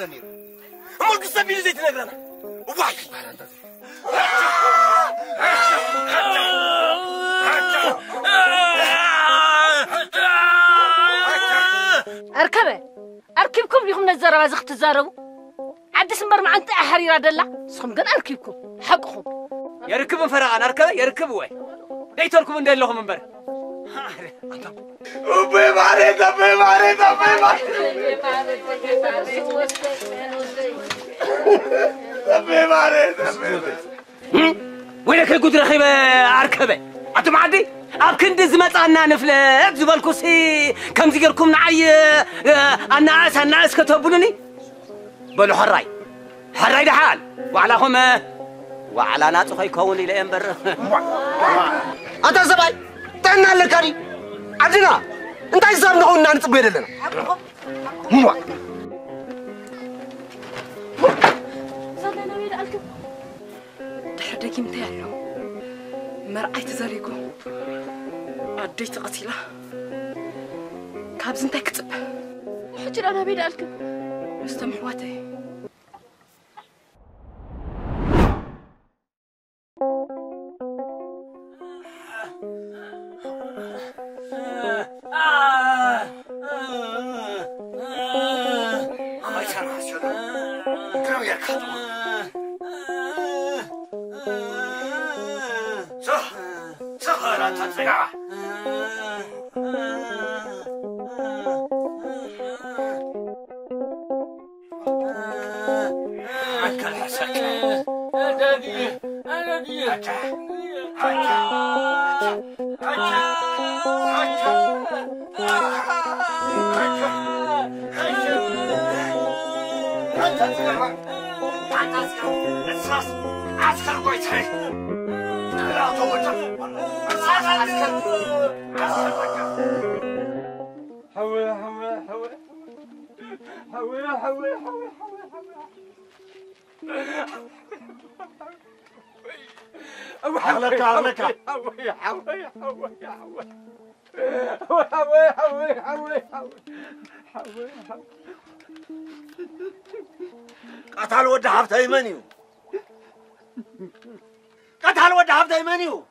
نير أمك سبيل زيت نجرنا وباي أركبكم ليهم نزروا زخت زاروا عد سمر مع أنت أحرير دلّا سخم جن أركبكم حقهم يركبون فرعان أركبه يركبوا ديتوركم من دلهم من بر أبي مارد أبي مارد أبي مارد أبي مارد وينك القدرة خيبة أركبه أنتم عادي أبكن دزمت أنا نفلت زبالكوسي كم زيركم نعي الناس كتبونني بلو حراي ده حال وعلاهم وعلى ناس خي كوني لأمبر أنت زباي تنا لكاري عدنا أنت إزاي نقول نانس بيرلنا مو زلنا ويد أركب تحدك متعلو مرأي تزاريكو أديت قتيلة كابز انت كتب حجر أنا بيد أركب استمحواتي قتال ود حفت أيمانيو قتال ود حفت أيمانيو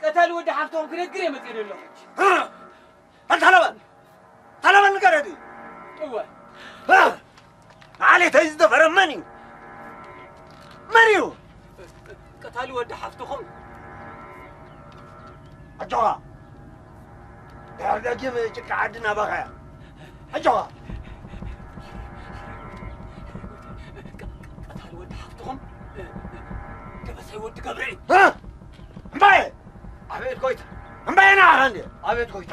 قتال ود حفتهم كده قريمة كده الله ها هل نقردي هو ها علي تيزد فرم مانيو قتال ود حفتهم أجوا ده جيم جك عدنا بقى أجوا قتال ود حفتهم كبس يود قبري ها مباي عبيد كويت مباي أنا عندي عبيد كويت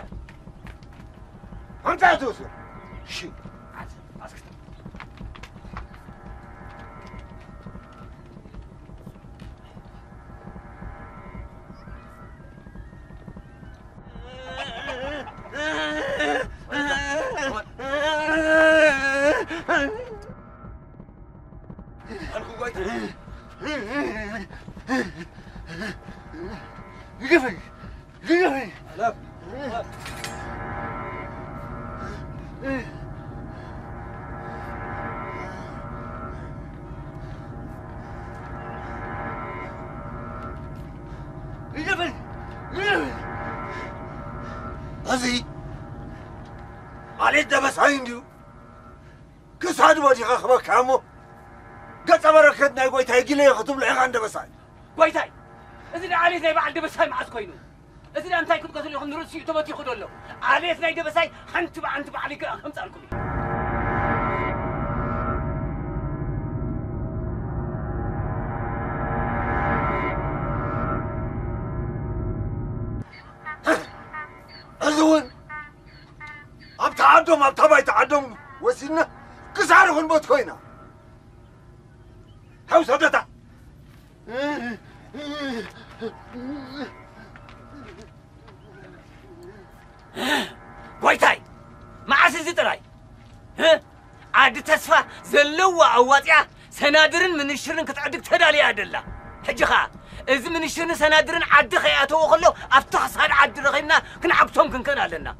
أنت توصل شي يقفل لا يقفل هذه علي دبس عندي كساد وجهك خبك عمو قد بركتنا قويتها يجي لي خطب لي عند بساي قويتاي إذا علي زي بعد بساي مع سكوينو إذا أنت كنت قصدي خم نرد شيء تبغى تأخذ له علي زي بساي أنت عليك خمسة عليكم أزون أبتعدهم أبتعدهم وسينا كسارهم بوت كوينا هاو صدتا قويتاي مع سيزي تراي عاد تسفى زلوا عواتيا سنادرن من الشرن كتعدك تدالي أدلة حجخا إذا من الشرن سنادرن عد خياته وخلو أفتح صار عد رغينا كنا عبتهم كنا لنا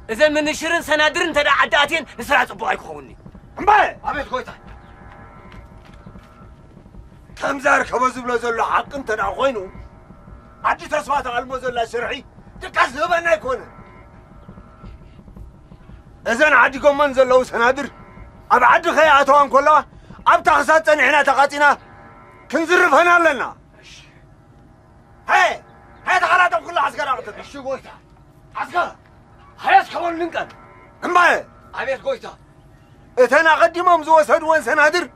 إذا من الشرن سنادرن تدا عداتين نسرع صبوا يكوني أمباي أبيت قويتا كم زار كمزبلة زلوا حق أنت نعقينه عدي تصفات على المزلة شرعي تكسب أنا يكون إذا عدي قوم منزل لو سنادر أب عدي خياتهم كلها أب تخسات إحنا تقاتنا كنزرف هنا لنا هاي تقالاتهم كلها عسكر أعطت شو قويتا عسكر هياس كمان ننقل أمباي أبيت قويتا إتنا قديمهم زو سد وين سنادر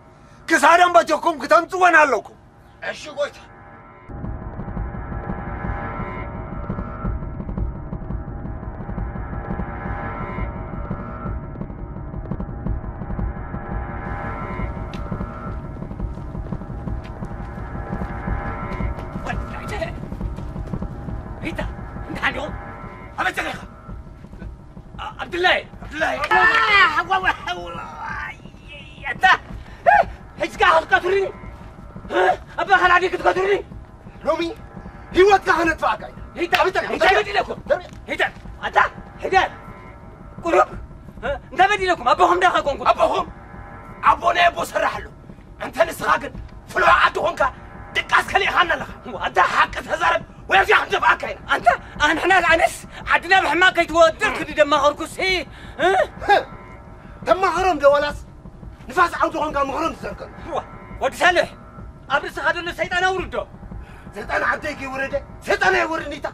كسارم بتجكم كتنتو وين علوكم شو قويتا هيدا انت عنيهم أبي تغيخ عبد الله انت هيك قاعد تقتلني ابا خل عليك تقتلني لومي هيوتك هنتفاقع هيدا هيدا بدي لكم هيدا انت هيدا قلوب انت بدي لكم ابوهم داخلكم أبوهم أبونا أبو سرح له أنت نسخاقن فلو عدوهم كا دقاس كلي خانا لها وانت حق تزارب ويرجع عند فاقعين انت احنا العنس عدنا بحماك يتودر كدي دما غركس هي تم غرم دوالاس نفاس عودهم كا مغرم تسرقن ودي سالح ابرس خدنا الشيطان اورده سيطان عديك يورده سيطان يورنيتا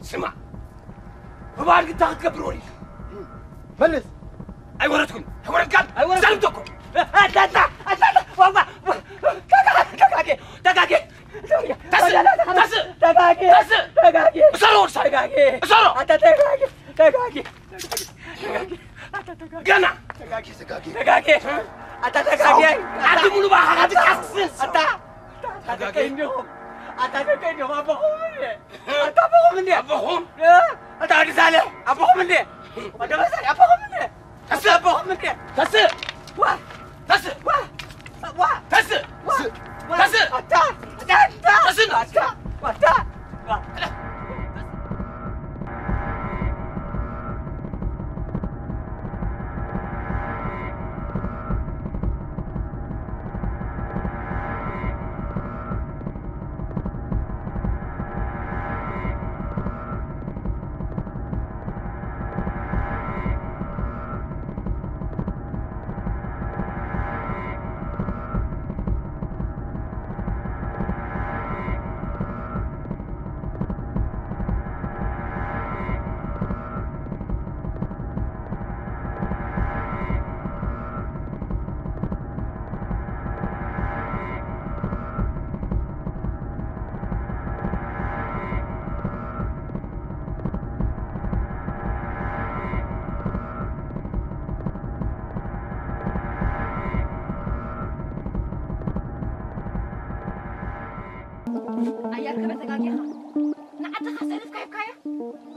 سمع فبعد كنت تقبروني ملس اي ورتكم ورقات سلمتكم انت والله دقاقي اسروا انت دقاقي قنا دقاقي انت دقاقي عدي مولو بقى عدي تحسس انت دقاقينهم انت دقاقينهم ابوهم انت عدي صالح ابوهم مني انت بس ابوهم مني ابوهم مني واه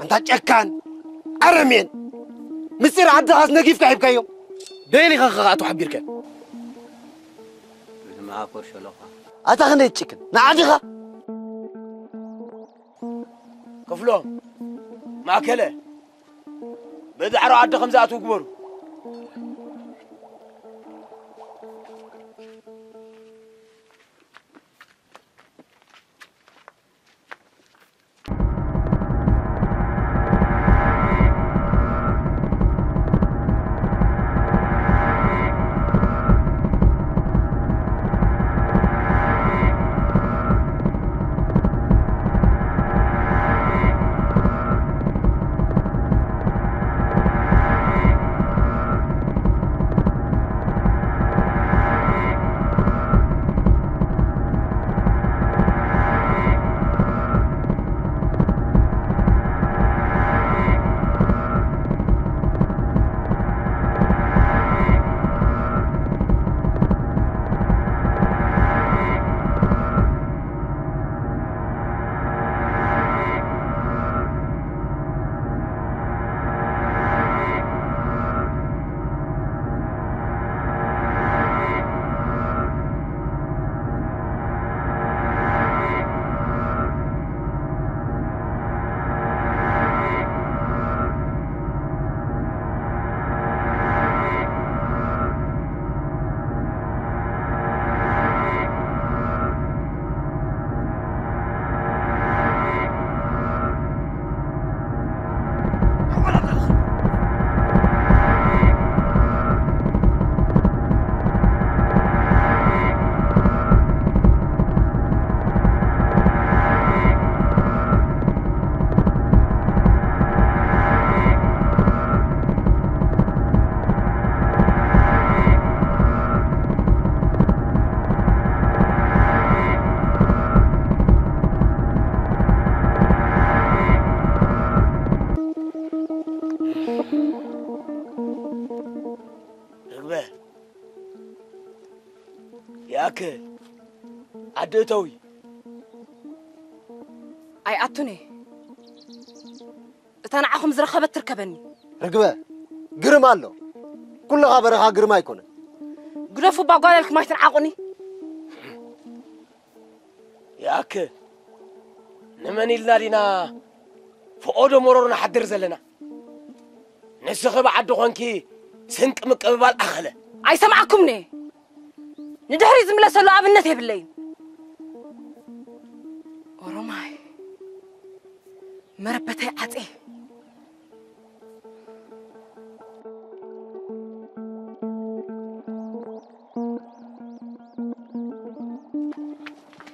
أنت جكان أرمين مصير عد غاز نجيف كيف كيو ديلي خاطو حبيرك ما أكورش لها أتغني تشكن نعديها كفلهم ما كله بدعروا عد خمسات وكبروا ياك عدتوي أي أتوني تنعهم زرخبت تركبني رقبة قرم الله كل غابرها قرم ما يكون قلفوا بقولك ما تنعقني ياك نمني لنا فؤاد مرورنا حدر زلنا نسخب عدو خنكي سنك مقبال أخله أي سمعكم ني ندهري زملا سلو أبنته بالليل ورماي مربتي عطي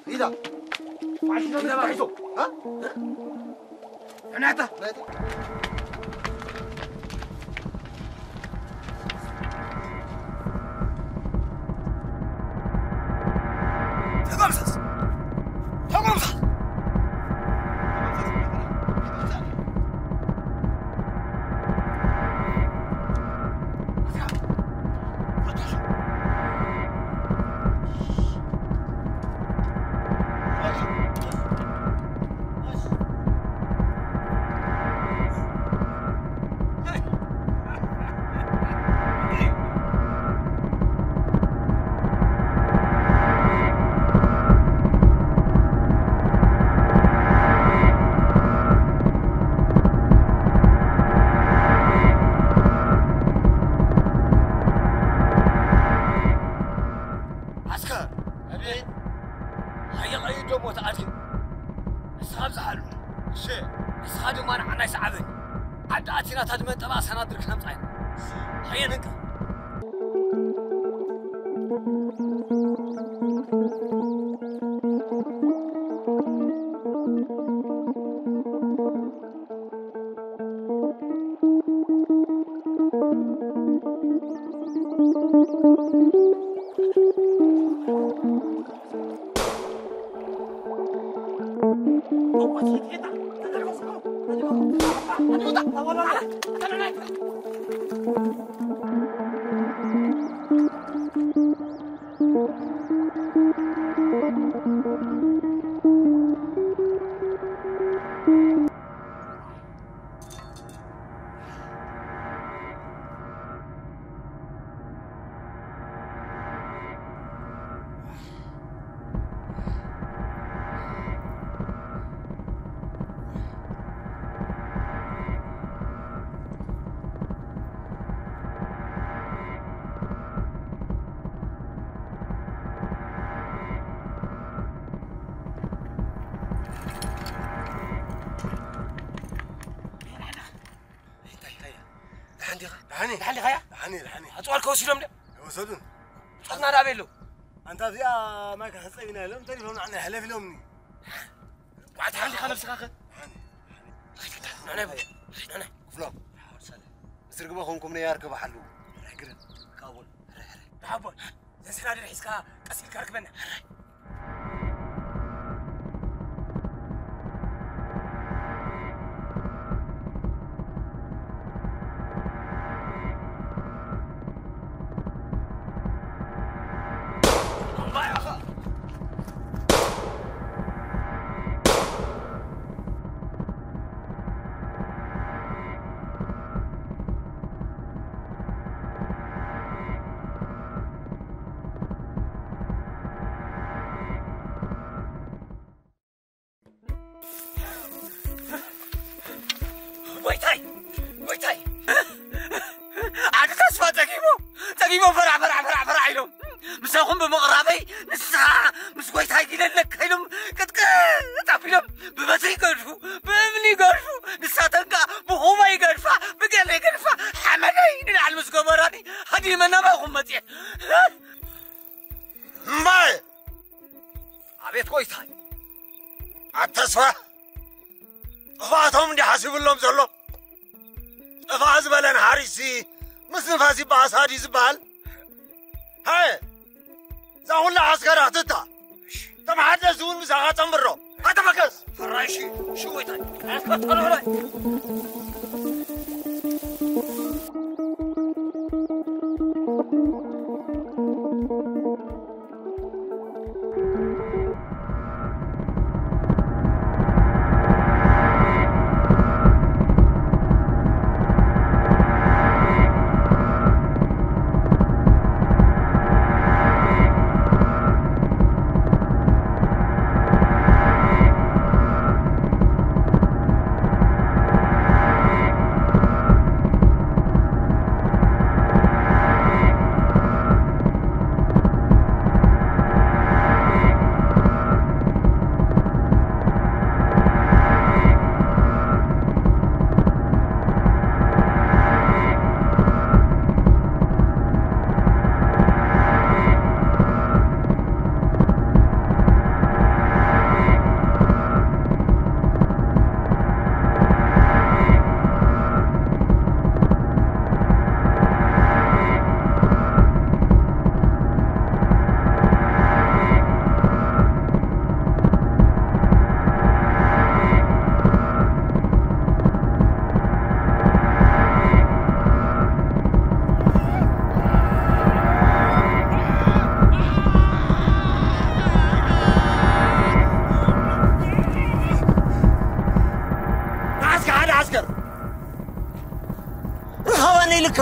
إذا عشنا من بعيسو ها نعطى لحني أطول كوسيلهم ده وصلون حطنا رابيلو أنت فيها ما كان حصينا لهم تليفون عنا حلف لهم وعد حالي خلف سخاخة نعنا فلان سرقوا أخوكم نياركب حلو رجل كابول حبول زين هذا الحسكا قصير كركبنا تجيبوا فرع يلوم مساهم بمقربي نسا مسويت هاي لك يلوم كتك تعبيلهم بمتي قرفوا بمني قرفوا نسا تنقى بهما يقرفا بقال يقرفا حمدين على المسكوبراني هدي منا ما هم متي ماي عبيت كويس هاي التصفى فاتهم دي حاسب لهم زلو فاز بلن حارسي مثل فازي باسادي زبال هاي زاول عسكر احتتا تم حد زون مساحة تمرو هذا مكس فراشي شو ويتاي اسكت طلع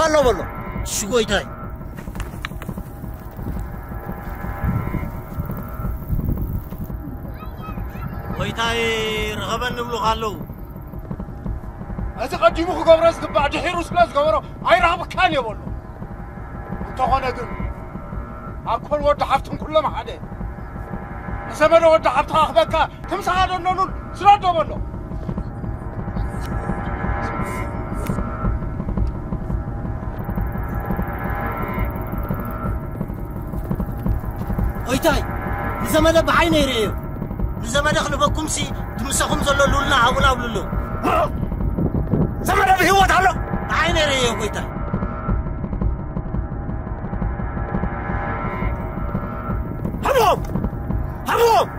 الله والله شو قويتاي قويتاي رغبا نبلو قالو هذا قديمو خبرس بعد حيروس لاز خبره اي رهب كان يبولو انت هنا قل اكون ود حفتن كلهم حدا زمان ود حفت اخبك تمسح دونون سرادو بولو قويتاي زمان بعيني ريو زمان خلفكم سي تمسخهم زللو لنا حولا وللو زمان بهوت على عيني ريو قويتاي حبوب حبوب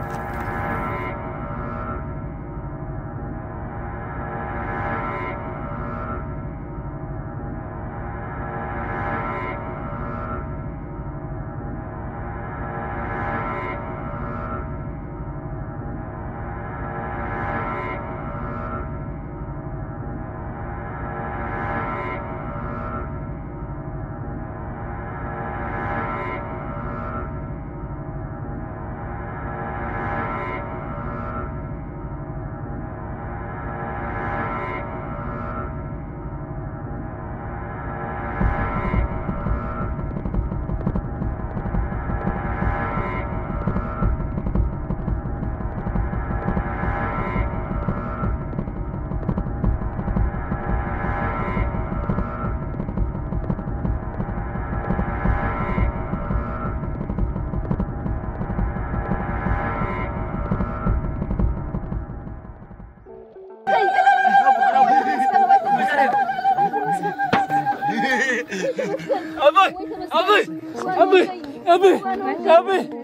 أبي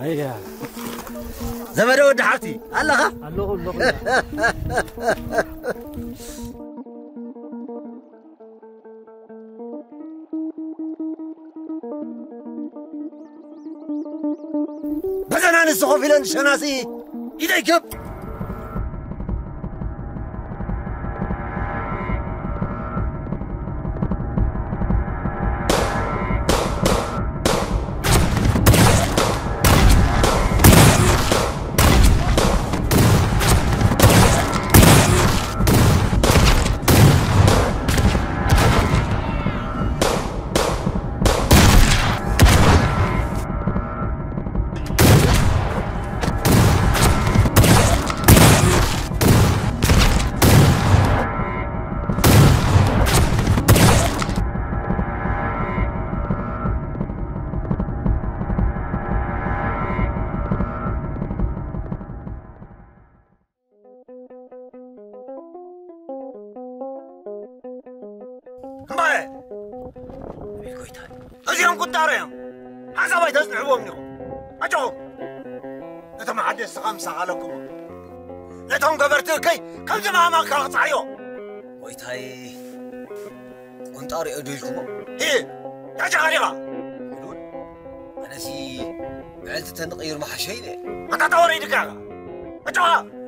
هيا زمان ود حفتي الله الله بس انا نسخو فيلن شناسي يديكب أزيهم قدارهم حسب أي تسمعوا منهم أجوا نتم حد خمسة علىكم نتم قبرت كي كم زمان ما كان صعيو ويتاي كنت أري أديلكم إيه يا جاريها أنا سي بعلت تنقير ما حشيني أنت توري دكاغا أجوا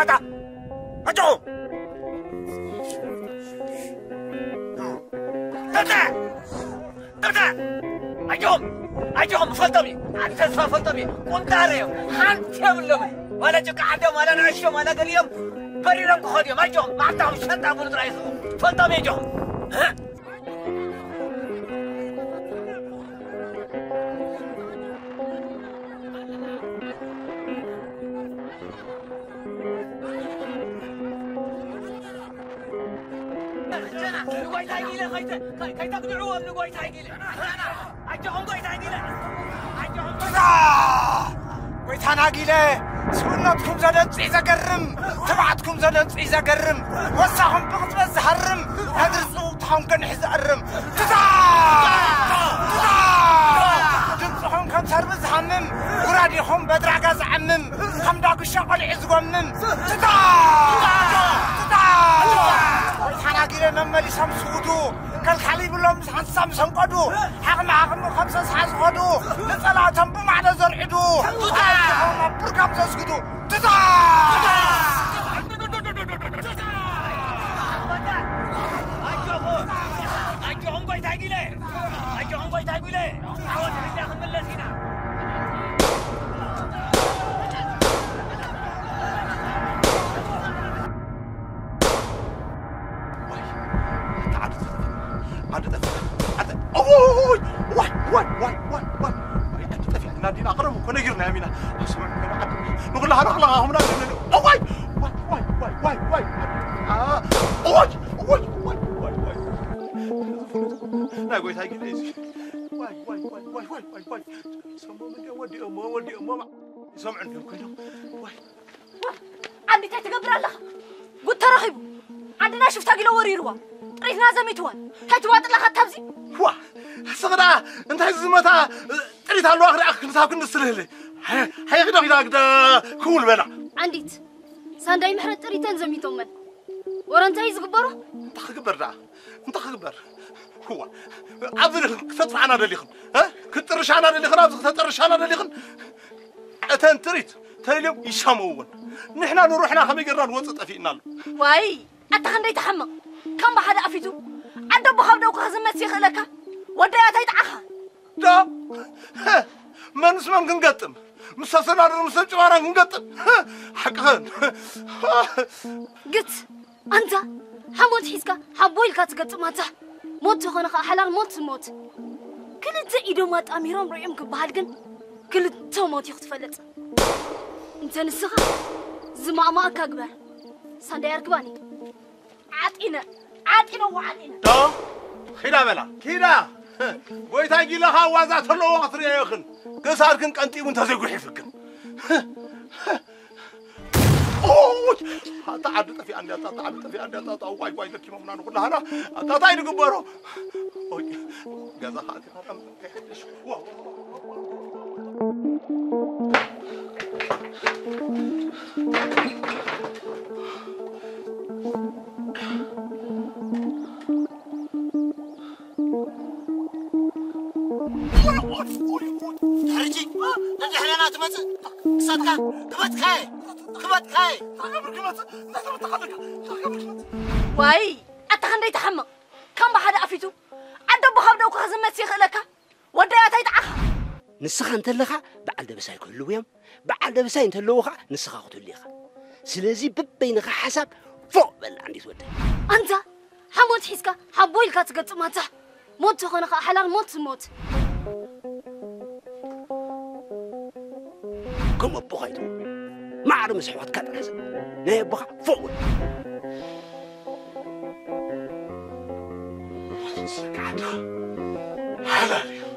ماتا أجو تبتا أجوم فلتمي أنت فلتمي كنت أريم أنت يملمي ولا جك عدم ولا نعشم ولا قليم بريرم خديم أجوم ما تعم شنطة بولد رئيسه فلتمي أجوم ها نقوي تايجيله كاي تبدعوه نقوي تايجيله أجهم قوي تايجيله أجهم قوي تناجيله سونتكم زلت إذا قرم تبعتكم زلت إذا قرم وسعهم بقت بس حرم هذا الصوت هم كان حز قرم دمصهم كم سربز حمم وراديهم بدرعة زعمم هم داك الشغل عزقمم حناجيله نملي سمسودو كالخليب لهم حنسام سنقدو حقم خمسة ساعات قدو نطلع تنبو معنا زرعدو هم بركب زسقدو أجهم قوي تاجيله أجهم قوي تاجيله حاول ترجع من اللسينة نادينا أقرب وكنا جرنا يمينا نقول لها نخلع هم نادينا أوي لا قوي هاي كذا واي سمو من ودي أمه سمعنا كلهم واي عندي تقبر الله قلت رهيبو عندنا شفت أجل وريروا ريتنا زميتوان هتوات الله خطابزي وا سقدا انت هاي زمتا تريد هالو اخر اخ نساكن نسلهلي هاي غدا غدا غدا كول بلا عنديت سانداي محرت تريتن زميتومن ورنتاي زغبرو انت خبر هو عبر تطفعنا دليخن ها كترشانا دليخن ابز تطرشانا دليخن اتن تريت تليم يشمون نحنا نروحنا خمي قران وصط فينا واي اتخندي تحمق كم بحد أفيدو عند بخبرك وخزمت سيخلك وديا تيتعها دا ما نسمع نقطم مسافر مسافر وانا نقطم حقهن قلت أنت حموت حيسك حبويلك تقطم أنت موت خنخ حلال موت كل إيدو مات أميرهم رأيهم بحالكن كل موت يختفلت أنت نسخة زما ما أكبر ساندي أركباني عاتنا وعاتنا دا خيدا بلا خيدا ويتا جي لها وازات لو وقت ريخن كساركن قنطي وانت زيغو حفكن اوه تعدت في عندي واي لك ممنا نقول لها انا تاي نغبرو اوي غزا خاطي خاتم هرجي انت حلانات مت صدقه كبت كاي واي اتخندي تحمق كم بحد أفيدو عند بخبرك وخزمت سيخلك وديا تيتعها نسخة انت لخا بعد دبساي كله يوم بعد دبساي انت لوخا نسخة قتل ليخا سلازي ببينك حساب فوق بل عندي تودي أنت حموت حيسك حبويلك تقطم أنت موت خنخ حلال موت كم بخايتو ما عرف مسحوات كذا لازم نه بخا فوق حلالي